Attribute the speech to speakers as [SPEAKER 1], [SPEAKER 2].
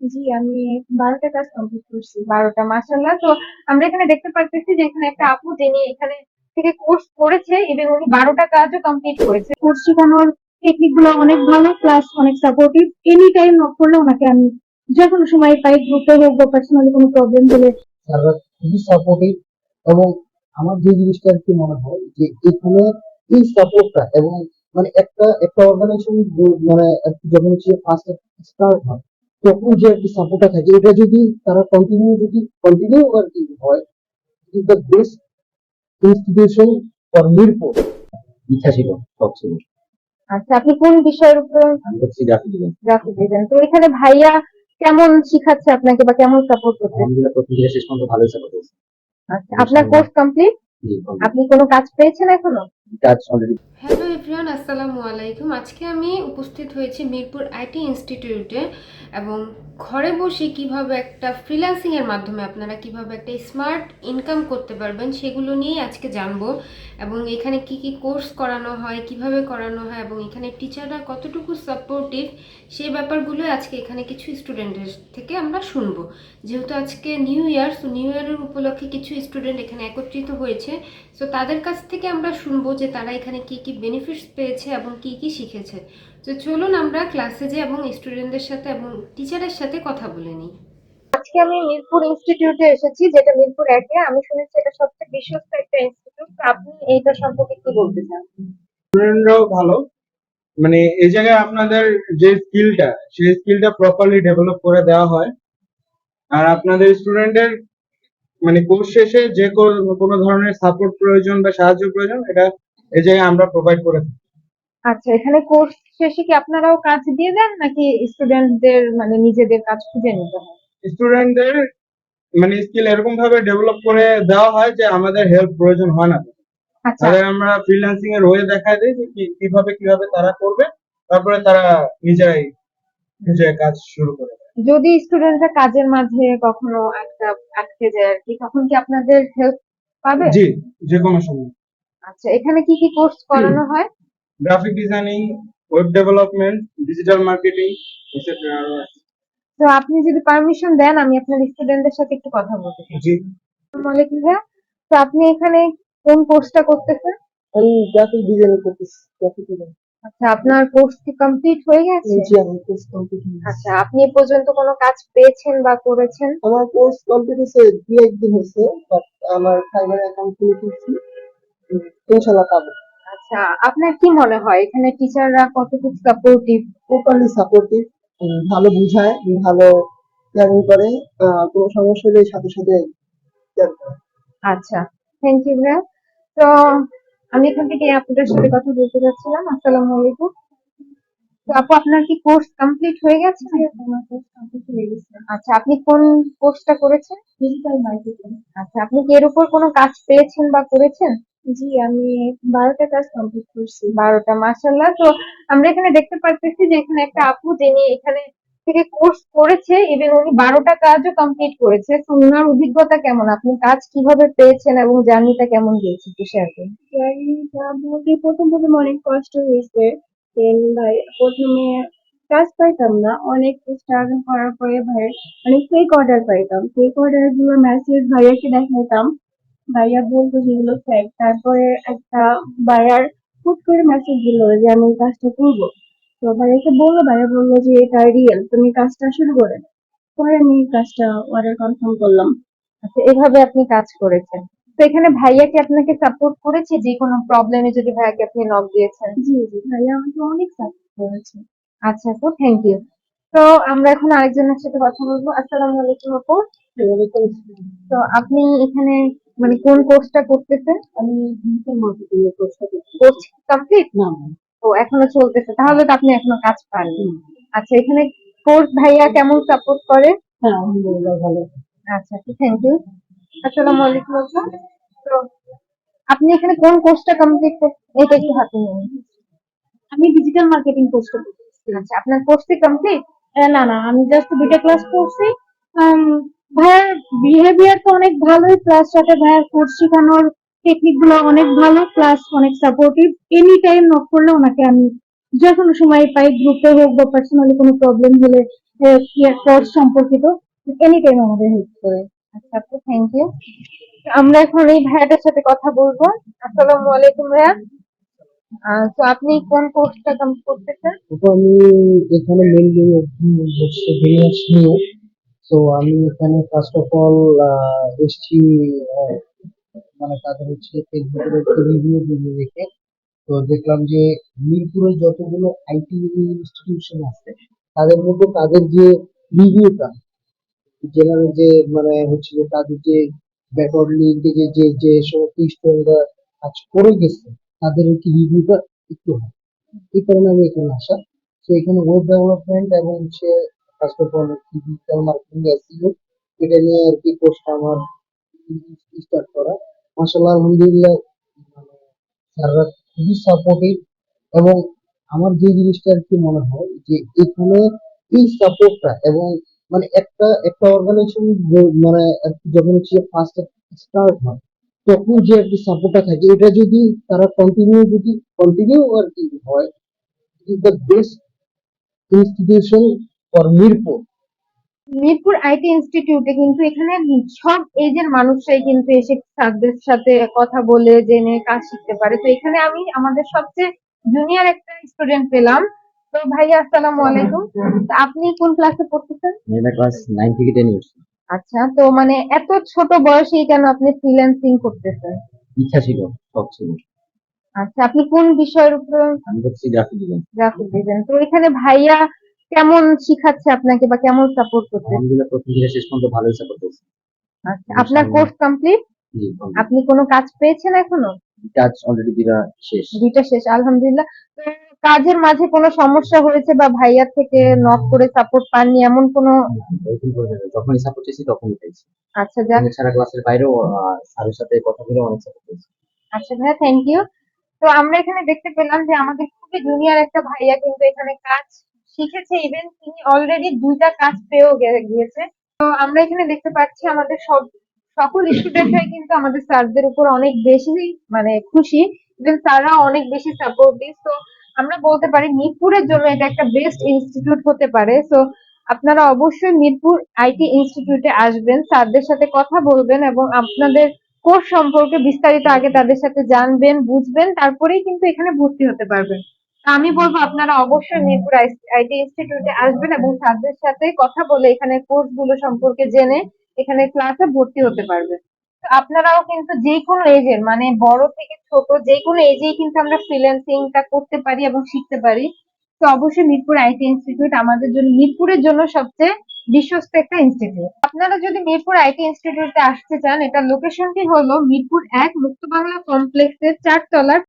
[SPEAKER 1] জি, আমি ১২টা কাজ কমপ্লিট করছি। ১২টা, মাশাআল্লাহ। তো আমরা এখানে দেখতে পারতেছি যে এখানে একটা আপু যিনি এখানে থেকে কোর্স করেছে এবং উনি ১২টা কাজও কমপ্লিট করেছে। কোর্স শেখানোর টেকনিক গুলো অনেক ভালো, প্লাস অনেক সাপোর্টিভ। এনি টাইম নক করলে ওনাকে আমি যে কোনো সময় পাই, গ্রুপে হোক বা পার্সোনালি কোনো প্রবলেম হলে।
[SPEAKER 2] তারা খুবই সাপোর্টিভ। এবং আমার যে জিনিসটা আর কি মনে হয় যে এখানে এই সাপোর্টটা এবং মানে একটা একটা অর্গানাইজেশন মানে আর কি যখন হচ্ছে ফার্স্ট স্টার্ট হয় তখন যে আর কি সাপোর্টটা থাকে এটা যদি তারা কন্টিনিউ আর কি হয়, is the best institution for Mirpur. ইচ্ছা ছিল, শখ ছিল।
[SPEAKER 1] আচ্ছা, আপনি কোন বিষয়ের উপর?
[SPEAKER 2] আমি হচ্ছে গ্রাফিক ডিজাইন।
[SPEAKER 1] Graphic design. তো এখানে ভাইয়া কেমন শিখাচ্ছে আপনাকে বা কেমন সাপোর্ট করছে?
[SPEAKER 2] আলহামদুলিল্লাহ, প্রথম থেকে শেষ পর্যন্ত ভালোই সাপোর্ট হয়েছে।
[SPEAKER 1] আচ্ছা, আপনার কোর্স কমপ্লিট? আপনি কোনো কাজ পেয়েছেন এখনো?
[SPEAKER 2] কাজ অলরেডি।
[SPEAKER 3] হ্যালো এভরিওয়ান, আসসালামু আলাইকুম। আজকে আমি উপস্থিত হয়েছি মিরপুর আইটি ইনস্টিটিউটে এবং ঘরে বসে কিভাবে একটা ফ্রিল্যান্সিং এর মাধ্যমে আপনারা কিভাবে একটা স্মার্ট ইনকাম করতে পারবেন সেগুলো নিয়েই আজকে জানবো। এবং এখানে কি কি কোর্স করানো হয়, কিভাবে করানো হয় এবং এখানে টিচাররা কতটুকু সাপোর্টিভ সেই ব্যাপারগুলো আজকে এখানে কিছু স্টুডেন্টের থেকে আমরা শুনবো। যেহেতু আজকে নিউ ইয়ার, সো নিউ ইয়ারের উপলক্ষে কিছু স্টুডেন্ট এখানে একত্রিত হয়েছে। সো তাদের কাছ থেকে আমরা শুনবো যে তারা এখানে কি কি বেনিফিটস পেয়েছে এবং কি কি শিখেছে। তো চলুন আমরা ক্লাসে যাই এবং স্টুডেন্টদের সাথে এবং টিচারের সাথে কথা বলে নিই।
[SPEAKER 1] আজকে আমি মিরপুর ইনস্টিটিউটে এসেছি, যেটা মিরপুর একে। আমি শুনেছি এটা সবচেয়ে বিশ্বস্ত একটা ইনস্টিটিউট। আপনি এইটা সম্পর্কে কি বলতে চান?
[SPEAKER 4] স্টুডেন্টরাও ভালো, মানে এই জায়গায় আপনাদের যে স্কিলটা সেই স্কিলটা প্রপারলি ডেভেলপ করে দেওয়া হয়। আর আপনাদের স্টুডেন্টের মানে কোর্স শেষে যে কোনো ধরনের সাপোর্ট প্রয়োজন বা সাহায্য প্রয়োজন এটা এই জায়গায় আমরা প্রোভাইড করে থাকি।
[SPEAKER 1] আচ্ছা, এখানে কোর্স শেষে কি আপনারাও কাজ দিয়ে দেন নাকি স্টুডেন্টদের মানে নিজেদের কাজ খুঁজে নিতে হয়?
[SPEAKER 4] স্টুডেন্টদের মানে স্কিল এরকম ভাবে ডেভেলপ করে দেওয়া হয় যে আমাদের হেল্প প্রয়োজন হয় না।
[SPEAKER 1] আচ্ছা,
[SPEAKER 4] তাদের আমরা ফ্রিল্যান্সিং এর ওয়ে দেখায় দিই যে কিভাবে কিভাবে তারা করবে, তারপরে তারা নিজেরাই নিজের কাজ শুরু করে।
[SPEAKER 1] যদি স্টুডেন্টরা কাজের মাঝে কখনো একটা আটকে যায় আর কি, তখন কি আপনাদের হেল্প পাবে?
[SPEAKER 4] জি, যে কোনো সময়।
[SPEAKER 1] আচ্ছা, এখানে কি কি কোর্স করানো হয়?
[SPEAKER 4] Graphic designing, web development, digital marketing, etcetera.
[SPEAKER 1] তো আপনি যদি পারমিশন দেন আমি আপনার স্টুডেন্টদের সাথে একটু কথা বলতে চাই।
[SPEAKER 4] জি,
[SPEAKER 1] আসসালামু আলাইকুম ভাইয়া। তো আপনি এখানে কোন কোর্সটা করতেছেন?
[SPEAKER 2] আমি গ্রাফিক ডিজাইন করতেছি, গ্রাফিক ডিজাইন।
[SPEAKER 1] আচ্ছা, আপনার কোর্স কি কমপ্লিট হয়ে গেছে?
[SPEAKER 2] জি, আমার কোর্স কমপ্লিট হয়েছে।
[SPEAKER 1] আচ্ছা, আপনি এ পর্যন্ত কোনো কাজ পেয়েছেন বা করেছেন?
[SPEAKER 2] আমার কোর্স কমপ্লিট হয়েছে দু একদিন হয়েছে, বাট আমার ফাইবার অ্যাকাউন্ট খুলে ফেলছি। ইনশাল্লাহ পাবো।
[SPEAKER 1] আচ্ছা, আপনার কি মনে হয় এখানে টিচাররা কতটুকু সাপোর্টিভ?
[SPEAKER 2] প্রপারলি সাপোর্টিভ, ভালো বুঝায়, ভালো প্ল্যানিং করে, কোনো সমস্যা হলে সাথে সাথে help করে।
[SPEAKER 1] আচ্ছা, থ্যাংক ইউ ভাইয়া। তো আমি এখান থেকে আপনাদের সাথে কথা বলতে যাচ্ছিলাম। আসসালামু আলাইকুম। তো আপু, আপনার কি কোর্স কমপ্লিট হয়ে গেছে?
[SPEAKER 5] আমার কোর্স কমপ্লিট হয়ে গেছে।
[SPEAKER 1] আচ্ছা, আপনি কোন কোর্সটা করেছেন?
[SPEAKER 5] Digital marketing.
[SPEAKER 1] আচ্ছা, আপনি কি এর উপর কোনো কাজ পেয়েছেন বা করেছেন?
[SPEAKER 5] জি, আমি ১২টা কাজ কমপ্লিট করছি।
[SPEAKER 1] ১২টা, মাশাআল্লাহ। তো আমরা এখানে দেখতে পারতেছি যে এখানে একটা আপু যিনি এখানে থেকে কোর্স করেছে এবং উনি ১২টা কাজও কমপ্লিট করেছে। তো উনার অভিজ্ঞতা কেমন? আপনি কাজ কিভাবে পেয়েছেন এবং জার্নিটা কেমন গিয়েছে একটু শেয়ার করুন।
[SPEAKER 5] জার্নিটা বলতে প্রথম অনেক কষ্ট হয়েছে। দেন ভাই প্রথমে কাজ পাইতাম না। অনেক স্ট্রাগল করার পরে ভাই মানে ফেক অর্ডার পাইতাম। ফেক অর্ডার গুলো মেসেজ ভাইয়াকে দেখাইতাম। ভাইয়া বলতো যেগুলো ফেক। তারপরে একটা বায়ার হুট করে মেসেজ দিল যে আমি এই কাজটা করবো। তো ভাইয়াকে বললো, ভাইয়া বললো যে এটা রিয়েল, তুমি কাজটা শুরু করে দাও। পরে আমি কাজটা অর্ডার কনফার্ম করলাম।
[SPEAKER 1] আচ্ছা, এভাবে আপনি কাজ করেছেন। তো এখানে ভাইয়া কি আপনাকে সাপোর্ট করেছে যে কোনো প্রবলেমে যদি ভাইয়াকে আপনি নক দিয়েছেন?
[SPEAKER 5] জি, জি, ভাইয়া আমাকে অনেক সাপোর্ট করেছে।
[SPEAKER 1] আচ্ছা আপু, থ্যাংক ইউ। তো আমরা এখন আরেকজনের সাথে কথা বলবো। আসসালামু আলাইকুম আপু। তো আপনি এখানে মানে কোন কোর্সটা করতেছেন?
[SPEAKER 2] আমি ডিজিটাল মার্কেটিং এর কোর্সটা করছি।
[SPEAKER 1] Course complete?
[SPEAKER 2] না, না।
[SPEAKER 1] ও এখনো চলতেছে, তাহলে তো আপনি এখনো কাজ পাননি। আচ্ছা, এখানে কোর্স ভাইয়া কেমন সাপোর্ট করে?
[SPEAKER 2] হ্যাঁ, আলহামদুলিল্লাহ ভালো।
[SPEAKER 1] আচ্ছা, থ্যাংক ইউ। আসসালামু আলাইকুম আপু। তো আপনি এখানে কোন কোর্সটা কমপ্লিট করছেন? এটা একটু হাতে নিন।
[SPEAKER 5] আমি ডিজিটাল মার্কেটিং কোর্সটা করতেছি।
[SPEAKER 1] আচ্ছা, আপনার কোর্স কি কমপ্লিট?
[SPEAKER 5] না, না, আমি জাস্ট ২টা ক্লাস করছি। আম ভাইয়ার বিহেভিয়ার তো অনেক ভালোই, প্লাস সাথে ভাইয়ার কোর্স শেখানোর টেকনিক গুলো অনেক ভালো, প্লাস অনেক সাপোর্টিভ। এনি টাইম নক করলে ওনাকে আমি যে কোনো সময় পাই, গ্রুপে হোক বা পার্সোনালি কোনো প্রবলেম হলে
[SPEAKER 1] কোর্স সম্পর্কিত এনি টাইম আমাদের হেল্প করে। আচ্ছা আপু, থ্যাংক ইউ। আমরা এখন এই ভাইয়াটার সাথে কথা বলবো। আসসালামু আলাইকুম ভাইয়া। তো আপনি কোন কোর্সটা কমপ্লিট করতেছেন?
[SPEAKER 2] তো আমি এখানে মেনলি হচ্ছে বিজনেস নিয়ে। তো আমি এখানে ফার্স্ট অফ অল এসছি, আহ, মানে তাদের হচ্ছে ফেসবুকের একটি রিভিউ দেখে। তো দেখলাম যে মিরপুরে যতগুলো আইটি ইনস্টিটিউশন আছে তাদের মধ্যে তাদের যে রিভিউটা, জেনারেল যে মানে হচ্ছে যে তাদের যে ব্যাকওয়ার্ড লিঙ্কে যে যে যে সমস্ত স্টুডেন্টরা কাজ করে গেছে তাদের কি রিভিউটা একটু হয়, এই কারণে আমি এখানে আসা। তো এখানে ওয়েব ডেভেলপমেন্ট এবং হচ্ছে first of all digital marketing SEO, এটা নিয়ে আর কি কোর্সটা আমার স্টার্ট করা। মাশাআল্লাহ আলহামদুলিল্লাহ, মানে স্যাররা খুবই সাপোর্টিভ। এবং আমার যে জিনিসটা আর কি মনে হয় যে এখানে এই সাপোর্টটা এবং মানে একটা একটা অর্গানাইজেশন মানে আর কি যখন হচ্ছে ফার্স্ট স্টার্ট হয় তখন যে আর কি সাপোর্টটা থাকে, এটা যদি তারা কন্টিনিউ আর কি হয়, is the best institution for Mirpur.
[SPEAKER 1] Mirpur IT ইনস্টিটিউটে কিন্তু এখানে সব এজের মানুষরাই কিন্তু এসে স্যারদের সাথে কথা বলে জেনে কাজ শিখতে পারে। তো এখানে আমি আমাদের সবচেয়ে জুনিয়র একটা স্টুডেন্ট পেলাম। তো ভাইয়া আসসালামু আলাইকুম। তো আপনি কোন ক্লাসে পড়তেছেন?
[SPEAKER 6] এটা ক্লাস 9 থেকে 10 ইয়ার্স।
[SPEAKER 1] আচ্ছা, তো মানে এত ছোট বয়সেই কেন আপনি ফ্রিল্যান্সিং করতেছেন?
[SPEAKER 6] ইচ্ছা ছিল, শখ ছিল।
[SPEAKER 1] আচ্ছা, আপনি কোন বিষয়ের উপর?
[SPEAKER 6] আমি করছি গ্রাফিক ডিজাইন।
[SPEAKER 1] Graphic design. তো এখানে ভাইয়া কেমন শিখাচ্ছে আপনাকে বা কেমন সাপোর্ট করতেছে?
[SPEAKER 6] আলহামদুলিল্লাহ প্রথম থেকে শেষ পর্যন্ত ভালোই সাপোর্ট করছে।
[SPEAKER 1] আচ্ছা, আপনার কোর্স কমপ্লিট?
[SPEAKER 6] জি,
[SPEAKER 1] আপনি কোনো কাজ পেয়েছেন এখনো?
[SPEAKER 6] কাজ অলরেডি দুইটা শেষ।
[SPEAKER 1] দুইটা শেষ, আলহামদুলিল্লাহ। তো কাজের মাঝে কোনো সমস্যা হয়েছে বা ভাইয়ার থেকে নক করে সাপোর্ট পাননি এমন কোনো?
[SPEAKER 6] এরকম করে না। যখনই সাপোর্ট চাইছি তখনই পাইছি।
[SPEAKER 1] আচ্ছা যাক।
[SPEAKER 6] এছাড়া ক্লাসের বাইরেও স্যারের সাথে কথা বলে অনেক সাপোর্ট পেয়েছি।
[SPEAKER 1] আচ্ছা ভাইয়া, থ্যাংক ইউ। তো আমরা এখানে দেখতে পেলাম যে আমাদের খুবই জুনিয়র একটা ভাইয়া কিন্তু এখানে কাজ শিখেছে, ইভেন তিনি অলরেডি দুইটা কাজ পেয়েও গিয়েছে। তো আমরা এখানে দেখতে পাচ্ছি আমাদের সকল স্টুডেন্টরাই কিন্তু আমাদের স্যারদের উপর অনেক বেশি মানে খুশি, ইভেন স্যাররা অনেক বেশি সাপোর্টিভ। তো আমরা বলতে পারি মিরপুরের জন্য এটা একটা বেস্ট ইনস্টিটিউট হতে পারে। তো আপনারা অবশ্যই মিরপুর আইটি ইনস্টিটিউটে আসবেন, স্যারদের সাথে কথা বলবেন এবং আপনাদের কোর্স সম্পর্কে বিস্তারিত আগে তাদের সাথে জানবেন, বুঝবেন, তারপরেই কিন্তু এখানে ভর্তি হতে পারবেন। তো আমি বলবো আপনারা অবশ্যই মিরপুর আইটি ইনস্টিটিউটে আসবেন এবং স্যারদের সাথে কথা বলে এখানে কোর্স গুলো সম্পর্কে জেনে এখানে ক্লাসে ভর্তি হতে পারবেন। তো আপনারাও কিন্তু যে কোনো এজের মানে বড় থেকে ছোট যে কোনো এজেই কিন্তু আমরা ফ্রিল্যান্সিংটা করতে পারি এবং শিখতে পারি। তো অবশ্যই মিরপুর আইটি ইনস্টিটিউট আমাদের জন্য, মিরপুরের জন্য সবচেয়ে বিশ্বস্ত একটা ইনস্টিটিউট। আপনারা যদি মিরপুর আইটি ইনস্টিটিউটে আসতে চান, এটার লোকেশনটি হলো মিরপুর 1 মুক্ত বাংলা কমপ্লেক্সের 4 তলার